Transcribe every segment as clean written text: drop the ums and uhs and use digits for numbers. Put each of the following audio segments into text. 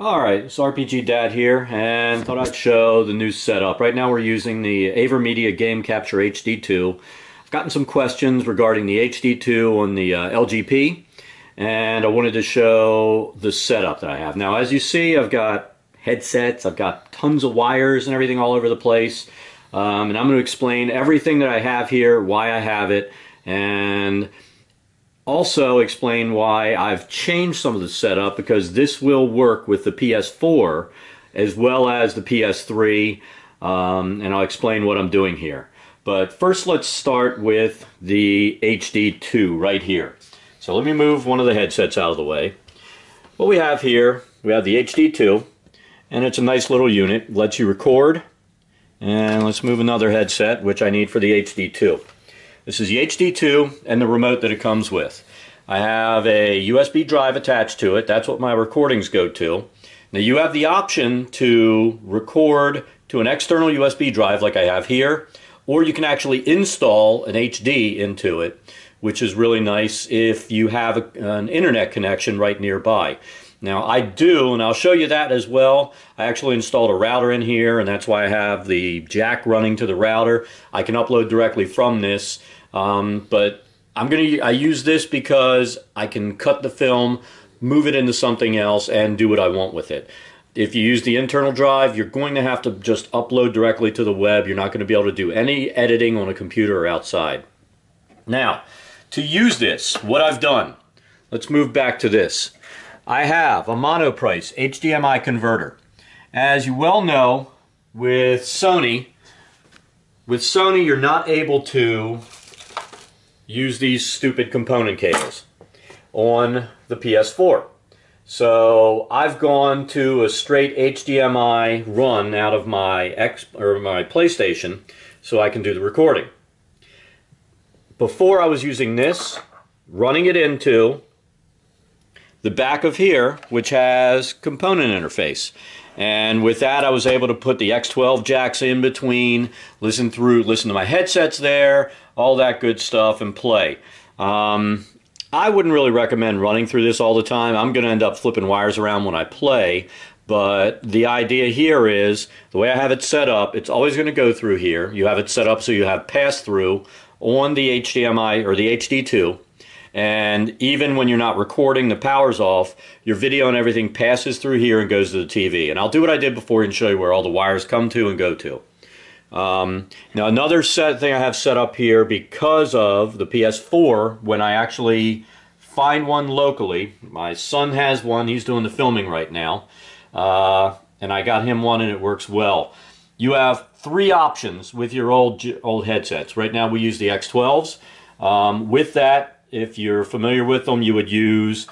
Alright, it's RPG Dad here, and thought I'd show the new setup. Right now we're using the Avermedia Game Capture HD2. I've gotten some questions regarding the HD2 on the LGP, and I wanted to show the setup that I have. Now, as you see, I've got headsets, I've got tons of wires and everything all over the place, and I'm going to explain everything that I have here, why I have it, and also explain why I've changed some of the setup, because this will work with the PS4 as well as the PS3, and I'll explain what I'm doing here. But first, let's start with the HD2 right here. So let me move one of the headsets out of the way. What we have here, we have the HD2, and it's a nice little unit. It lets you record. And let's move another headset, which I need for the HD2. This is the HD2 and the remote that it comes with. I have a USB drive attached to it. That's what my recordings go to. Now you have the option to record to an external USB drive like I have here, or you can actually install an HD into it, which is really nice if you have an internet connection right nearby. Now I do, and I'll show you that as well. I actually installed a router in here, and that's why I have the jack running to the router. I can upload directly from this, but I use this because I can cut the film, move it into something else, and do what I want with it. If you use the internal drive, you're going to have to just upload directly to the web. You're not going to be able to do any editing on a computer or outside. Now, to use this, what I've done, let's move back to this. I have a Monoprice HDMI converter. As you well know, with Sony you're not able to use these stupid component cables on the PS4. So I've gone to a straight HDMI run out of my PlayStation so I can do the recording. Before I was using this, running it into the back of here, which has component interface. And with that, I was able to put the X12 jacks in between, listen to my headsets there, all that good stuff, and play. I wouldn't really recommend running through this all the time. I'm going to end up flipping wires around when I play. But the idea here is, the way I have it set up, it's always going to go through here. You have it set up so you have pass-through on the HDMI or the HD2. And even when you're not recording, the power's off, your video and everything passes through here and goes to the TV. And I'll do what I did before and show you where all the wires come to and go to. Now another thing I have set up here, because of the PS4, when I actually find one locally, my son has one, he's doing the filming right now, and I got him one and it works well. You have three options with your old headsets. Right now we use the X12s. With that, if you're familiar with them, you would use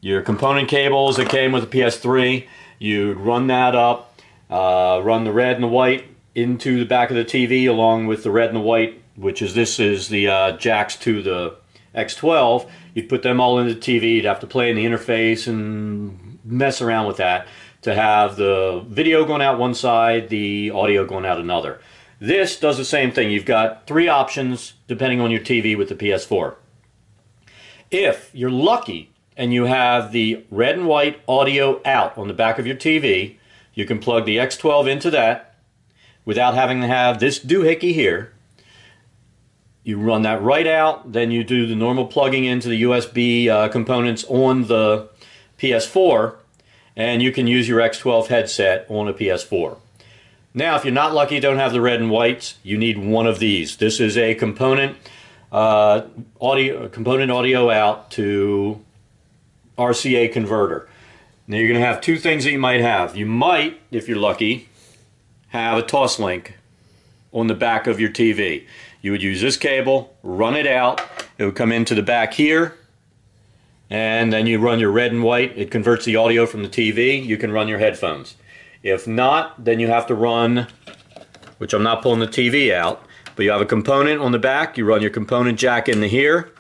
your component cables that came with the PS3. You'd run that up, run the red and the white into the back of the TV along with the red and the white, this is the jacks to the X12. You'd put them all into the TV. You'd have to play in the interface and mess around with that to have the video going out one side, the audio going out another. This does the same thing. You've got three options depending on your TV with the PS4. If you're lucky and you have the red and white audio out on the back of your TV, you can plug the X12 into that without having to have this doohickey here. You run that right out, then you do the normal plugging into the USB components on the PS4, and you can use your X12 headset on a PS4. Now, if you're not lucky, don't have the red and whites, you need one of these. This is a component audio out to RCA converter. Now you're going to have two things that you might have. You might, if you're lucky, have a Toslink on the back of your TV. You would use this cable, run it out, it would come into the back here, and then you run your red and white. It converts the audio from the TV. You can run your headphones. If not, then you have to run, which I'm not pulling the TV out, but you have a component on the back. You run your component jack into here.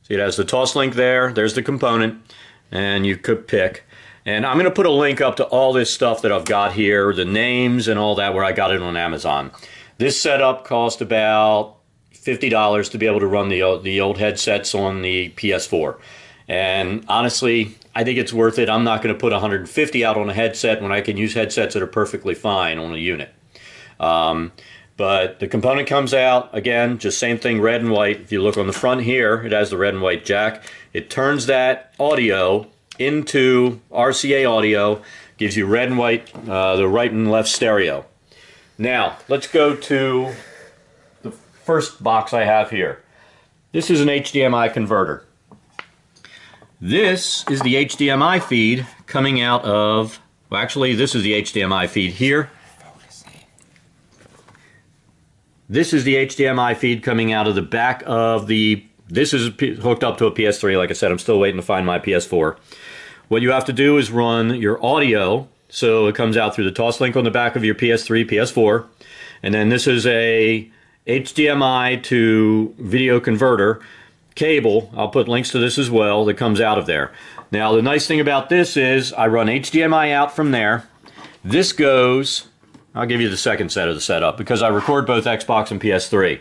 See, it has the Toslink there. There's the component, and you could pick. And I'm going to put a link up to all this stuff that I've got here, the names and all that, where I got it on Amazon. This setup cost about $50 to be able to run the old headsets on the PS4. And honestly, I think it's worth it. I'm not going to put 150 out on a headset when I can use headsets that are perfectly fine on a unit. But the component comes out, again, just same thing, red and white. If you look on the front here, it has the red and white jack. It turns that audio into RCA audio, gives you red and white, the right and left stereo. Now, let's go to the first box I have here. This is an HDMI converter. This is the HDMI feed coming out of, well, actually, this is the HDMI feed here. This is the HDMI feed coming out of the back of the, this is hooked up to a PS3. Like I said, I'm still waiting to find my PS4. What you have to do is run your audio, so it comes out through the Toslink on the back of your PS3, PS4, and then this is a HDMI to video converter cable. I'll put links to this as well that comes out of there. Now the nice thing about this is I run HDMI out from there. This goes, I'll give you the second set of the setup because I record both Xbox and PS3.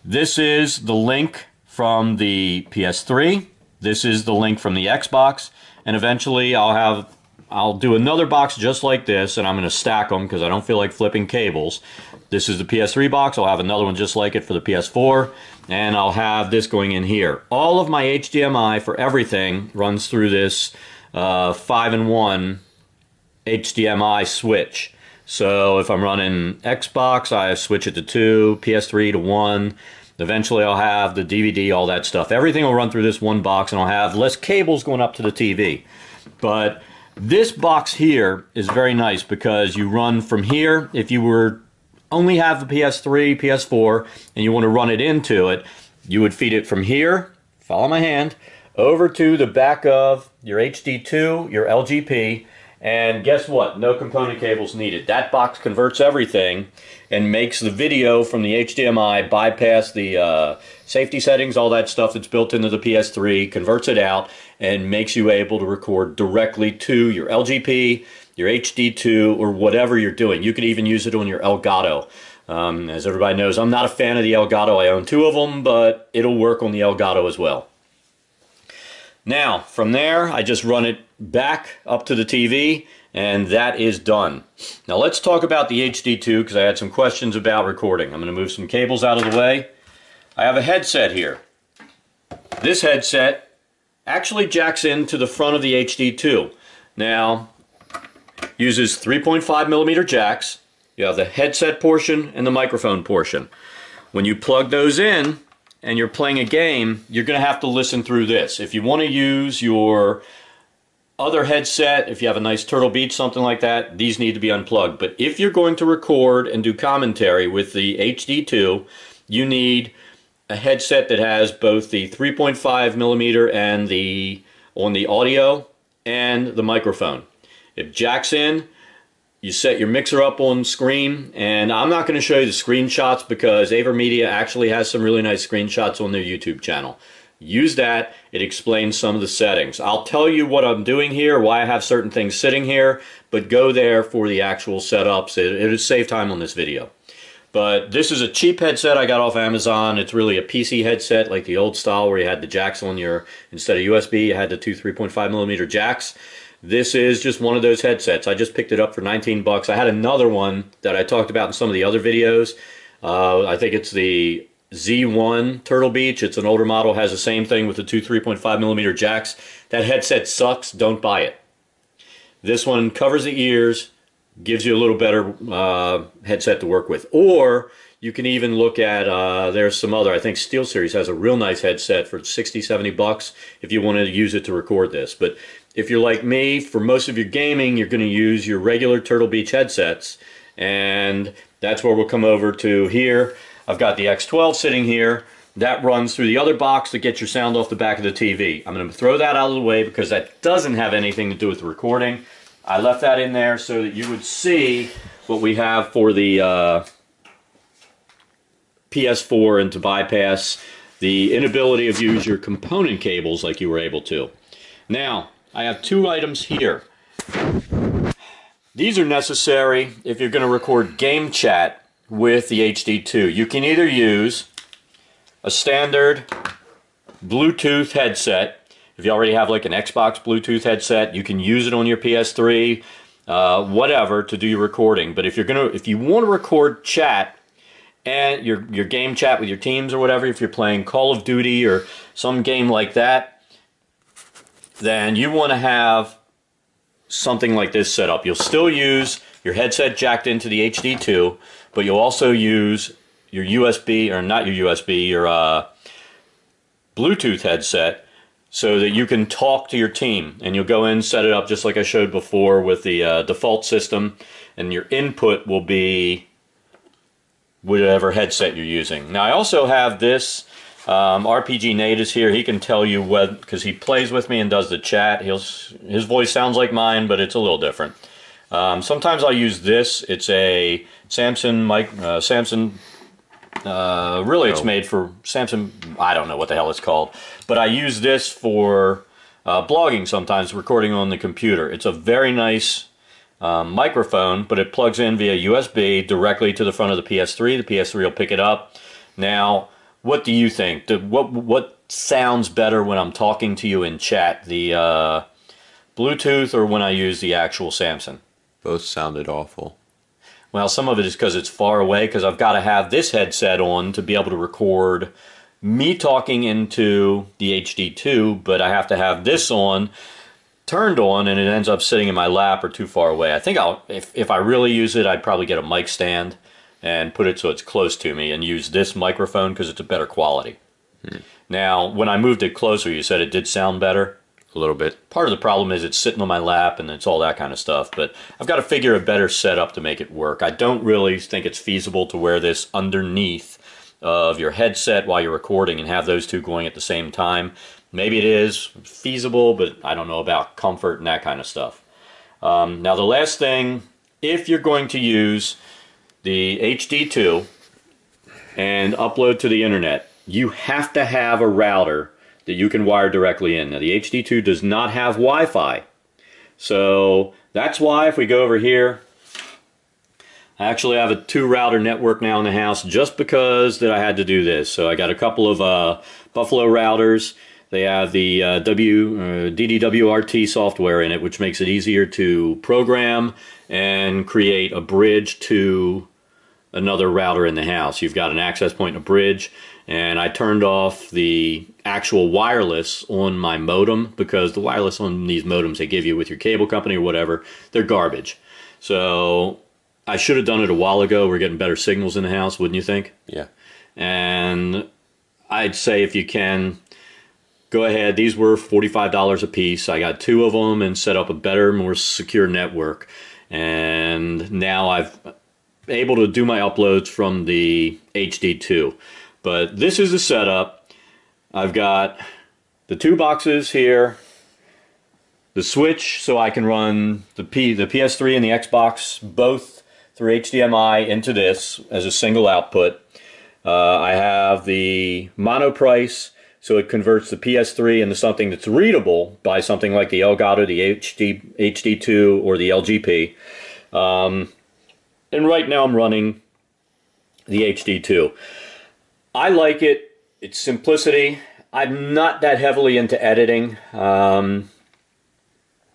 This is the link from the PS3. This is the link from the Xbox, and eventually I'll do another box just like this, and I'm going to stack them because I don't feel like flipping cables. This is the PS3 box. I'll have another one just like it for the PS4, and I'll have this going in here. All of my HDMI for everything runs through this 5-in-1 HDMI switch. So if I'm running Xbox, I switch it to 2, PS3 to 1. Eventually I'll have the DVD, all that stuff. Everything will run through this one box, and I'll have less cables going up to the TV. But this box here is very nice because you run from here. If you were only have the PS3, PS4, and you want to run it into it, you would feed it from here, follow my hand, over to the back of your HD2, your LGP, and guess what? No component cables needed. That box converts everything and makes the video from the HDMI bypass the safety settings, all that stuff that's built into the PS3, converts it out, and makes you able to record directly to your LGP, your HD2, or whatever you're doing. You could even use it on your Elgato. As everybody knows, I'm not a fan of the Elgato. I own 2 of them, but it'll work on the Elgato as well. Now, from there, I just run it back up to the TV, and that is done. Now let's talk about the HD2 because I had some questions about recording. I'm going to move some cables out of the way. I have a headset here. This headset actually jacks into the front of the HD2. Now, uses 3.5mm jacks. You have the headset portion and the microphone portion. When you plug those in and you're playing a game, you're going to have to listen through this. If you want to use your other headset, if you have a nice Turtle Beach, something like that, these need to be unplugged. But if you're going to record and do commentary with the HD2, you need a headset that has both the 3.5mm and the on the audio and the microphone. It jacks in. You set your mixer up on screen, and I'm not going to show you the screenshots because Avermedia actually has some really nice screenshots on their YouTube channel. Use that. It explains some of the settings. I'll tell you what I'm doing here, why I have certain things sitting here, but go there for the actual setups. It'll save time on this video. But this is a cheap headset I got off Amazon. It's really a PC headset like the old style where you had the jacks on your, instead of USB, you had the 2 3.5mm jacks. This is just one of those headsets. I just picked it up for 19 bucks. I had another one that I talked about in some of the other videos. I think it's the Z1 Turtle Beach. It's an older model, has the same thing with the 2 3.5mm jacks. That headset sucks. Don't buy it. This one covers the ears, gives you a little better headset to work with. Or you can even look at, there's some other, I think SteelSeries has a real nice headset for 60, 70 bucks if you wanted to use it to record this. But if you're like me, for most of your gaming, you're going to use your regular Turtle Beach headsets. And that's where we'll come over to here. I've got the X12 sitting here. That runs through the other box that gets your sound off the back of the TV. I'm going to throw that out of the way because that doesn't have anything to do with the recording. I left that in there so that you would see what we have for the PS4 and to bypass the inability of use your component cables like you were able to. Now, I have 2 items here. These are necessary if you're going to record game chat with the HD2. You can either use a standard Bluetooth headset. If you already have like an Xbox Bluetooth headset, you can use it on your PS3, whatever, to do your recording. But if you want to record chat and your game chat with your teams or whatever, if you're playing Call of Duty or some game like that, then you want to have something like this set up. You'll still use your headset jacked into the HD2, but you'll also use your USB, or not your USB, your Bluetooth headset, so that you can talk to your team. And you'll go in, set it up just like I showed before with the default system, and your input will be whatever headset you're using. Now I also have this RPG Nate is here. He can tell you what, because he plays with me and does the chat. His voice sounds like mine, but it's a little different. Sometimes I'll use this. It's a Samsung mic. Really, it's made for Samsung. I don't know what the hell it's called, but I use this for blogging sometimes, recording on the computer. It's a very nice microphone, but it plugs in via USB directly to the front of the PS3. The PS3 will pick it up. Now, what do you think? What sounds better when I'm talking to you in chat? The Bluetooth or when I use the actual Samsung? Both sounded awful. Well, some of it is because it's far away, because I've got to have this headset on to be able to record me talking into the HD2, but I have to have this on, turned on, and it ends up sitting in my lap or too far away. I think if I really use it, I'd probably get a mic stand and put it so it's close to me and use this microphone because it's a better quality. Now, when I moved it closer, you said it did sound better? A little bit. Part of the problem is it's sitting on my lap and it's all that kind of stuff, but I've got to figure a better setup to make it work. I don't really think it's feasible to wear this underneath of your headset while you're recording and have those two going at the same time. Maybe it is feasible, but I don't know about comfort and that kind of stuff. Now the last thing, if you're going to use the HD2 and upload to the internet, you have to have a router that you can wire directly in. Now the HD2 does not have Wi-Fi, so that's why if we go over here, I actually have a 2-router network now in the house just because that I had to do this. So I got a couple of Buffalo routers. They have the DDWRT software in it, which makes it easier to program and create a bridge to another router in the house. You've got an access point and a bridge, and I turned off the actual wireless on my modem because the wireless on these modems they give you with your cable company or whatever, they're garbage. So I should have done it a while ago. We're getting better signals in the house, wouldn't you think? Yeah. And I'd say if you can, go ahead. These were $45 a piece. I got 2 of them and set up a better, more secure network. And now I've able to do my uploads from the HD2. But this is the setup. I've got the 2 boxes here, the switch so I can run the PS3 and the Xbox both through HDMI into this as a single output. I have the Monoprice, so it converts the PS3 into something that's readable by something like the Elgato, the HD2, or the LGP. And right now I'm running the HD2. I like it. It's simplicity. I'm not that heavily into editing,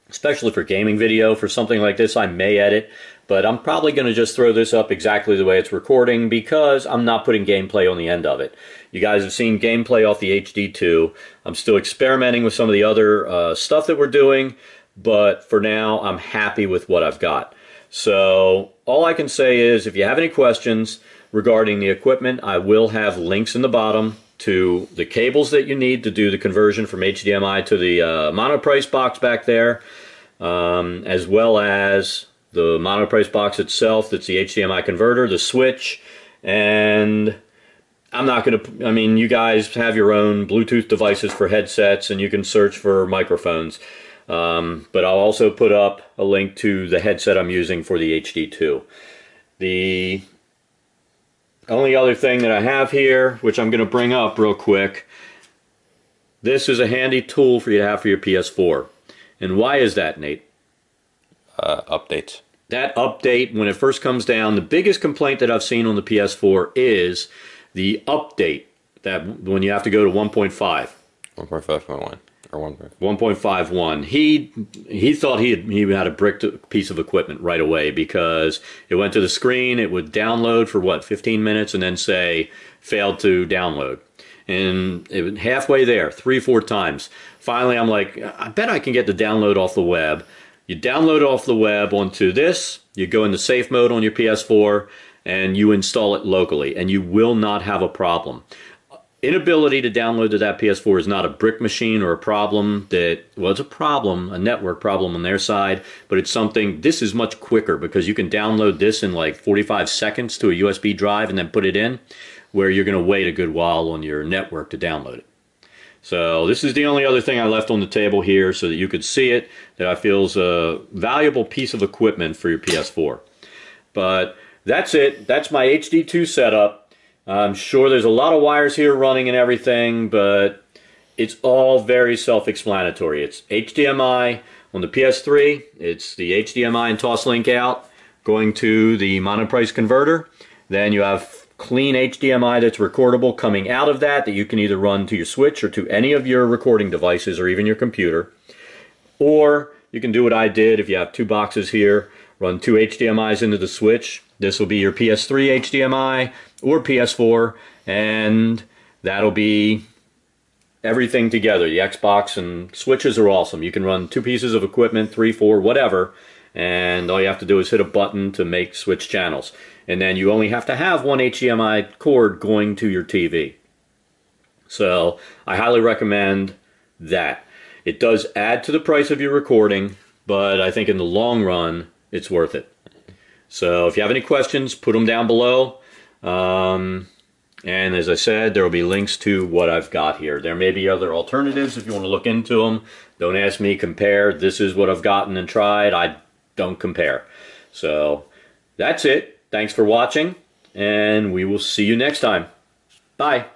especially for gaming video. For something like this, I may edit, but I'm probably going to just throw this up exactly the way it's recording because I'm not putting gameplay on the end of it. You guys have seen gameplay off the HD2. I'm still experimenting with some of the other stuff that we're doing, but for now, I'm happy with what I've got. So all I can say is if you have any questions regarding the equipment, I will have links in the bottom to the cables that you need to do the conversion from HDMI to the Monoprice box back there, as well as the Monoprice box itself, that's the HDMI converter, the switch, and I'm not going to, I mean, you guys have your own Bluetooth devices for headsets and you can search for microphones. But I'll also put up a link to the headset I'm using for the HD2. The only other thing that I have here, which I'm going to bring up real quick, this is a handy tool for you to have for your PS4. And why is that, Nate? Updates. That update, when it first comes down, the biggest complaint that I've seen on the PS4 is the update, that when you have to go to 1.5. 1.5.1. Or 1.5. 1.51. He thought he had a bricked piece of equipment right away because it went to the screen, it would download for what, 15 minutes and then say failed to download. And it was halfway there, 3-4 times. Finally, I'm like, I bet I can get the download off the web. You download off the web onto this, you go into safe mode on your PS4, and you install it locally, and you will not have a problem. Inability to download to that PS4 is not a brick machine or a problem that, well, it's a problem, a network problem on their side, but it's something, this is much quicker because you can download this in like 45 seconds to a USB drive and then put it in, where you're going to wait a good while on your network to download it. So this is the only other thing I left on the table here so that you could see it, that I feel is a valuable piece of equipment for your PS4. But that's it. That's my HD2 setup. I'm sure there's a lot of wires here running and everything, but it's all very self-explanatory. It's HDMI on the PS3. It's the HDMI and Toslink out going to the Monoprice converter. Then you have clean HDMI that's recordable coming out of that you can either run to your Switch or to any of your recording devices or even your computer. Or you can do what I did if you have two boxes here, run two HDMIs into the Switch. This will be your PS3 HDMI or PS4, and that'll be everything together. The Xbox and Switches are awesome. You can run two pieces of equipment, 3, 4, whatever, and all you have to do is hit a button to make switch channels. And then you only have to have one HDMI cord going to your TV. So I highly recommend that. It does add to the price of your recording, but I think in the long run, it's worth it. So if you have any questions, put them down below. And as I said, there will be links to what I've got here. There may be other alternatives if you want to look into them. Don't ask me, compare. This is what I've gotten and tried. I don't compare. So that's it. Thanks for watching, and we will see you next time. Bye.